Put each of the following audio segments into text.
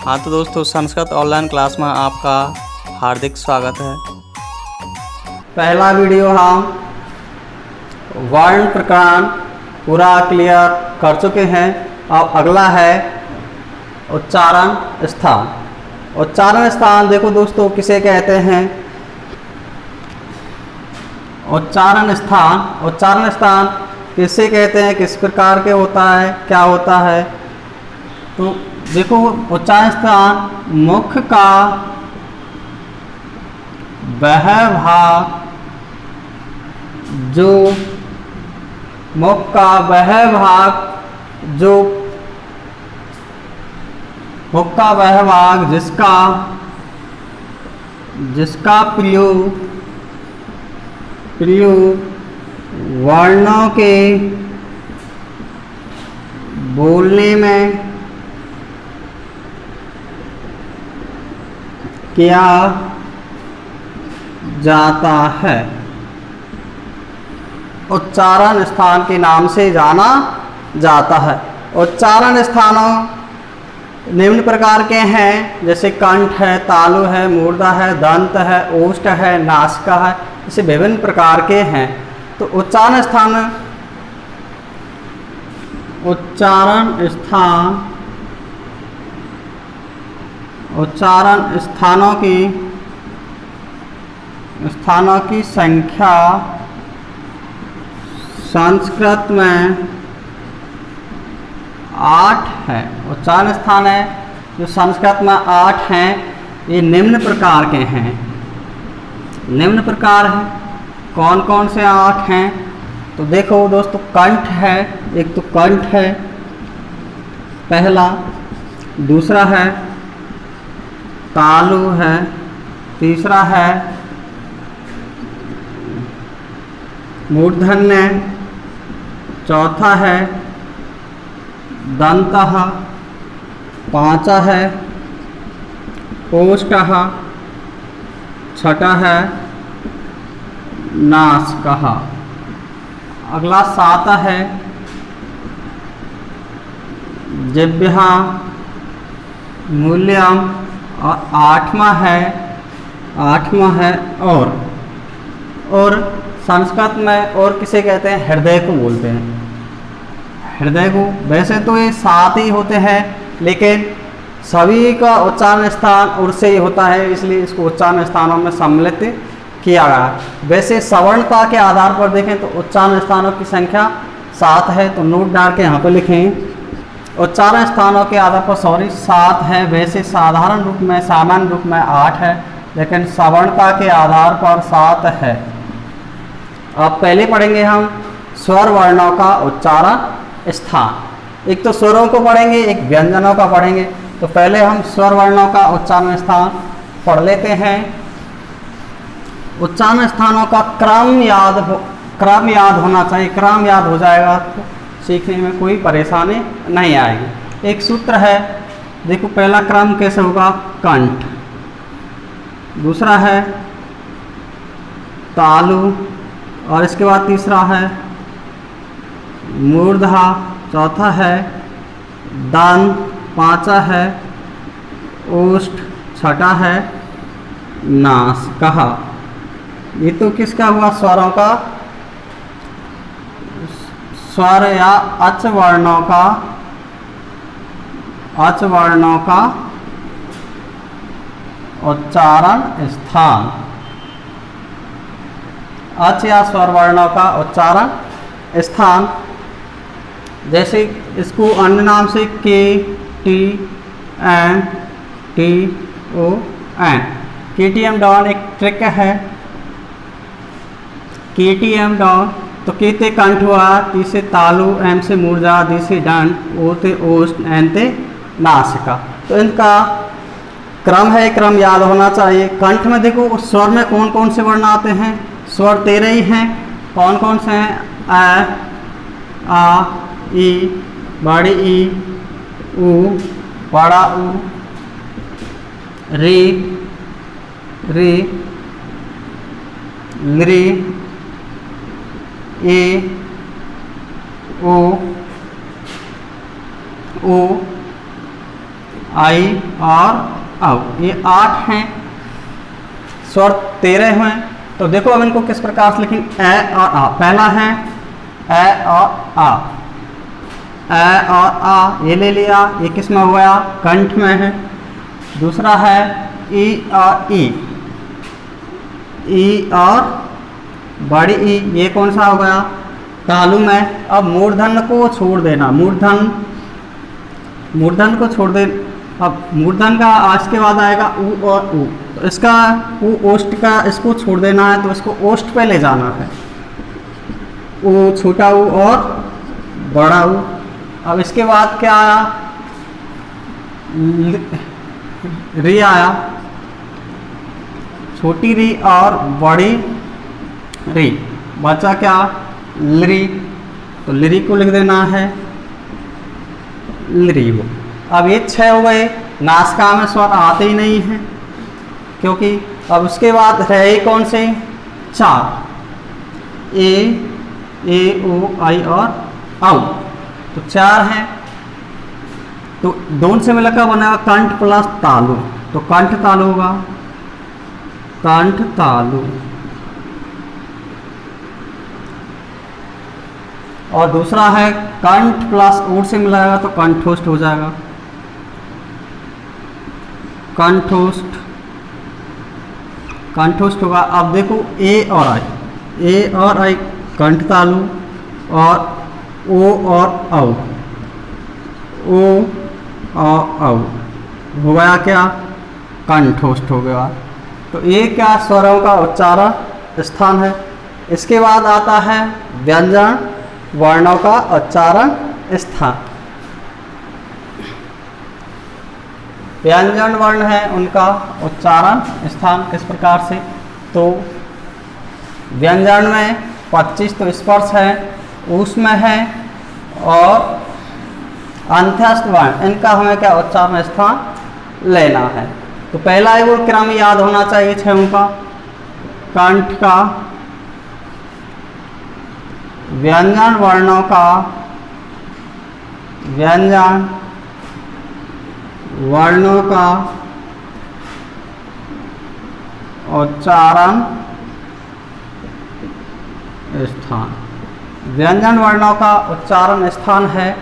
हाँ तो दोस्तों, संस्कृत ऑनलाइन क्लास में आपका हार्दिक स्वागत है। पहला वीडियो हम वर्ण प्रकरण पूरा क्लियर कर चुके हैं। अब अगला है उच्चारण स्थान। उच्चारण स्थान देखो दोस्तों किसे कहते हैं। उच्चारण स्थान किसे कहते हैं, किस प्रकार के होता है, क्या होता है। तो देखो उच्चारण स्थान मुख का वह भाग जो मुख का वह भाग जिसका प्रयोग वर्णों के बोलने में किया जाता है, उच्चारण स्थान के नाम से जाना जाता है। उच्चारण स्थानों निम्न प्रकार के हैं, जैसे कंठ है, तालु है, मूर्धा है, दंत है, ओष्ठ है, नासिका है, ऐसे विभिन्न प्रकार के हैं। तो उच्चारण स्थानों की संख्या संस्कृत में 8 है। उच्चारण स्थान है जो संस्कृत में 8 हैं। ये निम्न प्रकार के हैं। निम्न प्रकार है, कौन कौन से 8 हैं। तो देखो दोस्तों, कंठ है, एक तो कंठ है पहला, दूसरा है तालु है, तीसरा है मूर्धन्य, चौथा है दंतः, पांचवा है ओष्ठः, छठा है नासिकः। अगला 7 है जिह्वा मूल्यम, और 8वां है और संस्कृत में और किसे कहते हैं, हृदय को बोलते हैं। हृदय को वैसे तो ये 7 ही होते हैं, लेकिन सभी का उच्चारण स्थान उर से ही होता है, इसलिए इसको उच्चारण स्थानों में सम्मिलित किया गया है। वैसे सवर्णता के आधार पर देखें तो उच्चारण स्थानों की संख्या 7 है। तो नोट डाल के यहाँ पर लिखें, उच्चारण स्थानों के आधार पर 7 है। वैसे साधारण रूप में, सामान्य रूप में 8 है, लेकिन सवर्णता के आधार पर 7 है। अब पहले पढ़ेंगे हम स्वर वर्णों का उच्चारण स्थान। एक तो स्वरों को पढ़ेंगे, एक व्यंजनों का पढ़ेंगे। तो पहले हम स्वर वर्णों का उच्चारण स्थान पढ़ लेते हैं। उच्चारण स्थानों का क्रम याद होना चाहिए। क्रम याद हो जाएगा तो सीखने में कोई परेशानी नहीं आएगी। एक सूत्र है, देखो पहला क्रम कैसे होगा, कंठ, दूसरा है तालु, और इसके बाद तीसरा है मूर्धा, चौथा है दंत, पांचवा है ओष्ठ, छठा है नासिका। ये तो किसका हुआ, स्वरों का, स्वर या अच वर्णों का उच्चारण स्थान। अच या स्वर वर्णों का उच्चारण स्थान, जैसे इसको अन्य नाम से K T N T O N, KTM down एक ट्रिक है। KTM डाउन तो केते कंठ हुआ, टी से तालु, एम से मूर्धा, दी से दंत, ओ ते ओष्ठ, एन ते नासिका। तो इनका क्रम है, क्रम याद होना चाहिए। कंठ में देखो उस स्वर में कौन कौन से वर्ण आते हैं, स्वर 13 ही हैं। कौन कौन से हैं, अ, आ, ई, बड़ी ई, उ, बड़ा उ, रे, लृ, ए, ओ, आई और औ, ये 8 हैं, स्वर 13 हुए। तो देखो अब इनको किस प्रकार से लिखें, ए और आ। पहला है ए और आ, ए और आ ये ले लिया, ये किस में हो गया, कंठ में है। दूसरा है ई और ई और बड़ी ई, ये कौन सा हो गया, तालु में। अब मूर्धन को छोड़ देना, मूर्धन को छोड़ दे। अब मूर्धन का आज के बाद आएगा ऊ और ऊ, तो इसका ऊ ओष्ठ का इसको छोड़ देना है, तो इसको ओष्ठ पे ले जाना है, ऊ छोटा ऊ और बड़ा ऊ। अब इसके बाद क्या आया, री आया, छोटी री और बड़ी री, बचा क्या, लरी। तो लरी को लिख देना है लरी हो। अब ये 6 हो गए, नासिका में स्वर आते ही नहीं है, क्योंकि अब उसके बाद रहे कौन से, 4, ए ओ आई और औ, तो 4 हैं। तो दोनों से मिलकर बनेगा कंठ प्लस तालु, तो कंठ तालु होगा, कंठ तालु। और दूसरा है कंठ प्लस ऊट से मिलाएगा तो कंठोष्ठ हो जाएगा, कंठोष्ठ, कंठोष्ठ होगा। अब देखो ए और आई कंठ तालु, और ओ और औ, ओ और औ हो गया क्या, कंठोष्ठ हो गया। तो ये क्या, स्वरों का उच्चारण स्थान है। इसके बाद आता है व्यंजन वर्णों का उच्चारण स्थान। व्यंजन वर्ण है उनका उच्चारण स्थान किस प्रकार से, तो व्यंजन में 25 तो स्पर्श है, उसमें है, और अंत्यस्थ वर्ण इनका हमें क्या उच्चारण स्थान लेना है। तो पहला है वो क्रम याद होना चाहिए 6 का, कंठ का, व्यंजन वर्णों का, व्यंजन वर्णों का उच्चारण स्थान। व्यंजन वर्णों का उच्चारण स्थान है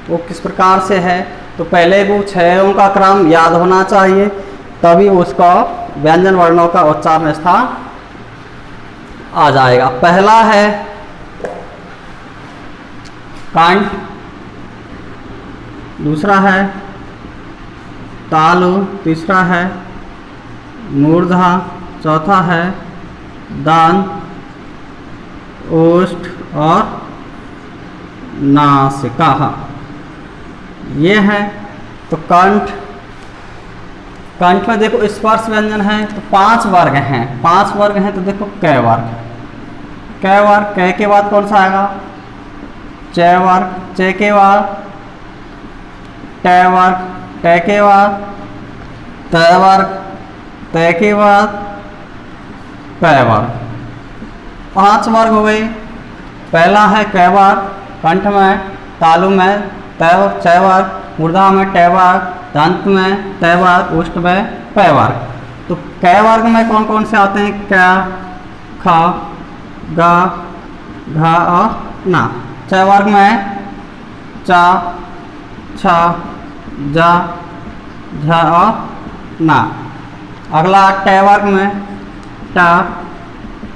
वो किस प्रकार से है, तो पहले वो 6 का क्रम याद होना चाहिए, तभी उसका व्यंजन वर्णों का उच्चारण स्थान आ जाएगा। पहला है कंठ, दूसरा है तालु, तीसरा है मूर्धा, चौथा है दंत, ओष्ठ और नासिका, ये है। तो कंठ, कंठ में देखो स्पर्श व्यंजन है तो 5 वर्ग हैं, 5 वर्ग हैं। तो देखो कै वर्ग, कै वर्ग, कै के बाद कौन सा आएगा, च वर्ग, च के बाद ट वर्ग, ट के बाद त वर्ग, त के बाद पै वर्ग, 5 वर्ग हो गए। पहला है कै वर्ग, कंठ में, तालु में च वर्ग, मूर्धा में ट वर्ग, दंत में त वर्ग, ओष्ठ में पै वर्ग। तो कै वर्ग में कौन कौन से आते हैं, क, ख, ग, घ और ना। च वर्ग में च, छ, ज, झ और ना। अगला ट वर्ग में ट,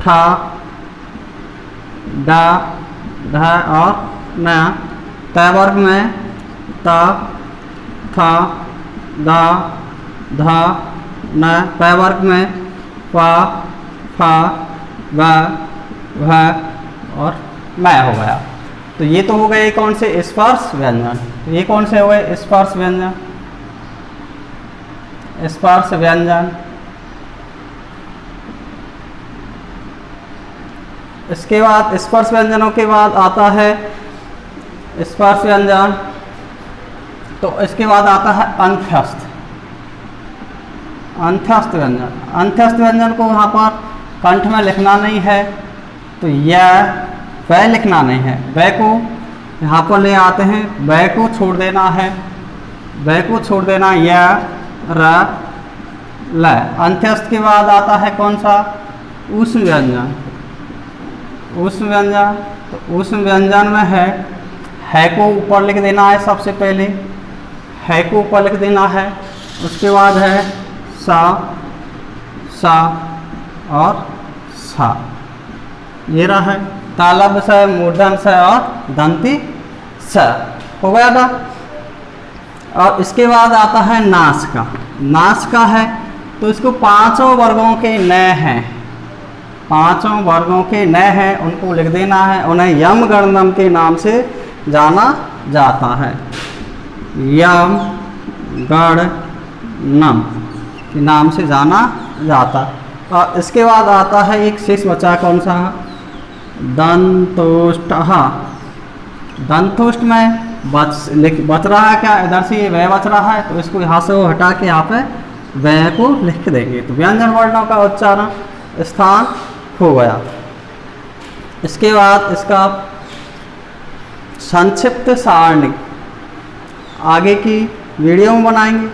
ठ, ड, ढ और न। त वर्ग में त, थ, द, ध, न। पै वर्ग में प, फ, व, भ और मैं हो गया। तो ये तो हो गए कौन से, स्पर्श व्यंजन। तो ये कौन से हो गए, स्पर्श व्यंजन, स्पर्श व्यंजन। इसके बाद स्पर्श व्यंजनों के बाद आता है स्पर्श व्यंजन, तो इसके बाद आता है अंत्यस्थ, अंत्यस्थ व्यंजन। अंत्यस्थ व्यंजन को यहाँ पर कंठ में लिखना नहीं है, तो यह वह लिखना नहीं है, वह को यहाँ पर ले आते हैं, वह को छोड़ देना है, व को छोड़ देना, य र ल। अंत्यस्थ के बाद आता है कौन सा? उष्म व्यंजन। उष्म व्यंजन, तो उष्म व्यंजन में है को ऊपर लिख देना है, सबसे पहले है को ऊपर लिख देना है। उसके बाद है सा, सा और सा। ये रहा है तालव्य स, मूर्धन स और दंती स। हो गया था। और इसके बाद आता है नास का। नास का है तो इसको पांचों वर्गों के न हैं, पांचों वर्गों के न हैं, उनको लिख देना है। उन्हें यम गणनम के नाम से जाना जाता है। यम गणनम के नाम से जाना जाता। और इसके बाद आता है एक शेष बचा, कौन सा? दंतोष्ट। दंतोष्ट में बच रहा है क्या? इधर से ये वह बच रहा है, तो इसको यहाँ से वो हटा के यहाँ पे वह को लिख देंगे, तो व्यंजन वर्णों का उच्चारण स्थान हो गया। इसके बाद इसका संक्षिप्त सारणी आगे की वीडियो में बनाएंगे।